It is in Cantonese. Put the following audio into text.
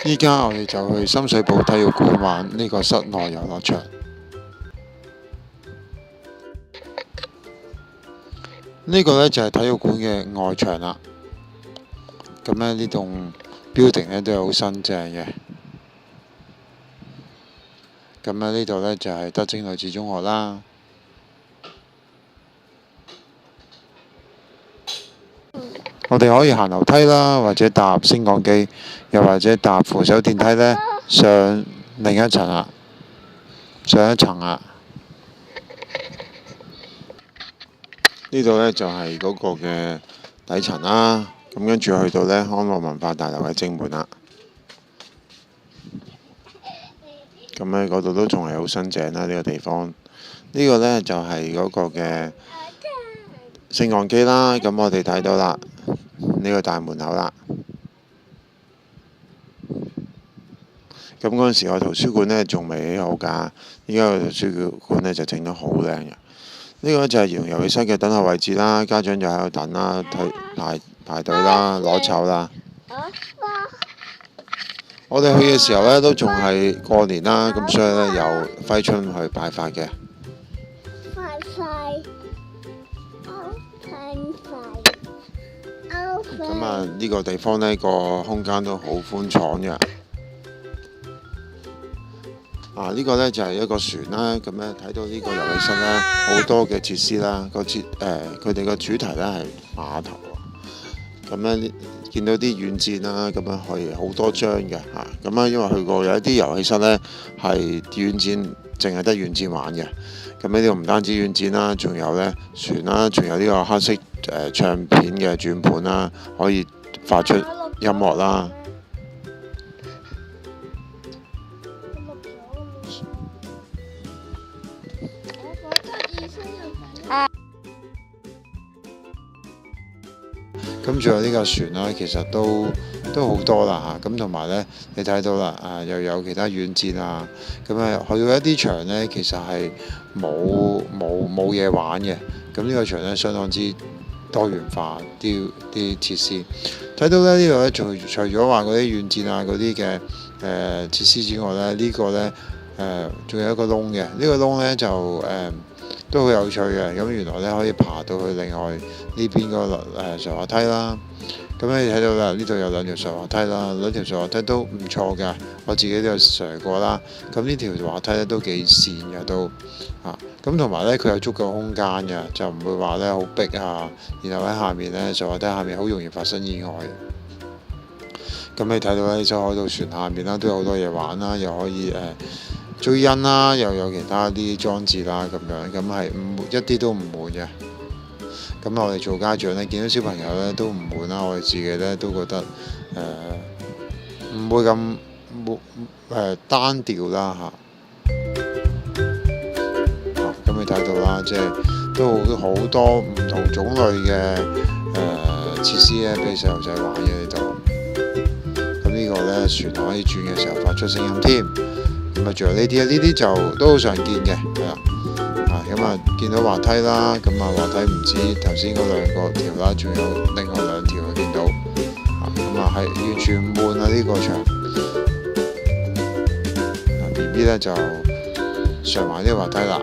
依家我哋就去深水埗體育館玩呢個室內遊樂場。呢個呢就係體育館嘅外牆啦。咁呢棟 building 呢都係好新淨嘅。咁呢度呢就係德貞女子中學啦。我哋可以行樓梯啦，或者搭升降機，又或者搭扶手電梯呢上另一層啦，上一層啦。呢度呢就係嗰個嘅底層啦。咁跟住去到呢康樂文化大樓嘅正門啦。咁呢嗰度都仲係好新淨啦，呢個地方。呢個呢就係嗰個嘅升降機啦。咁我哋睇到啦。呢個大門口啦，咁嗰陣時個圖書館呢仲未起好㗎，依家個圖書館呢就整得好靚嘅。呢個就係兒童遊戲室嘅等候位置啦，家長就喺度等啦，排隊啦，攞籌啦。我哋去嘅時候呢都仲係過年啦，咁所以呢有揮春去派發嘅。咁啊，呢個地方呢個空間都好寬敞嘅。呢個呢就係一個船啦。咁呢睇到呢個遊戲室呢，好多嘅設施啦。佢哋個主題呢係碼頭啊。咁呢見到啲軟墊啦，咁樣可以好多張嘅嚇。咁啊，因為去過有一啲遊戲室呢係軟墊，淨係得軟墊玩嘅。咁呢度唔單止軟墊啦，仲有呢船啦，仲有呢個黑色唱片嘅轉盤啦，可以發出音樂啦。咁仲有呢架船啦，其實都好多啦嚇。咁同埋呢，你睇到啦，又有其他軟墊啊。咁去到一啲場呢，其實係冇嘢玩嘅。咁呢個場呢，相當之多元化啲設施。睇到呢度呢，除咗話嗰啲軟墊啊嗰啲嘅設施之外呢，呢個呢仲有一個窿嘅。呢個窿呢，就都好有趣嘅。咁原來呢，可以爬到去另外呢邊個上滑梯啦。咁你睇到啦，呢度有兩條上滑梯啦，兩條上滑梯都唔錯㗎。我自己都有上過啦。咁呢條滑梯呢都幾跣嘅都咁同埋呢，佢有足夠空間嘅，就唔會話呢好逼啊。然後喺下面呢，上滑梯下面好容易發生意外。咁你睇到呢，就海盜船下面啦，都有好多嘢玩啦，又可以追印啦，又有其他啲裝置啦，咁樣咁係一啲都唔悶嘅。咁我哋做家長呢，見到小朋友呢都唔悶啦，我哋自己呢都覺得唔會咁單調啦嚇。咁你睇到啦，即係都好多唔同種類嘅設施呢，俾細路仔玩嘅呢度。咁呢個呢，船可以轉嘅時候發出聲音添。咁仲有呢啲啊，呢啲就都好常見嘅，係啦。咁見到滑梯啦，咁滑梯唔止頭先嗰兩個條啦，仲有另外兩條見到。咁係完全唔悶啊呢個場。BB 呢就上埋啲滑梯啦，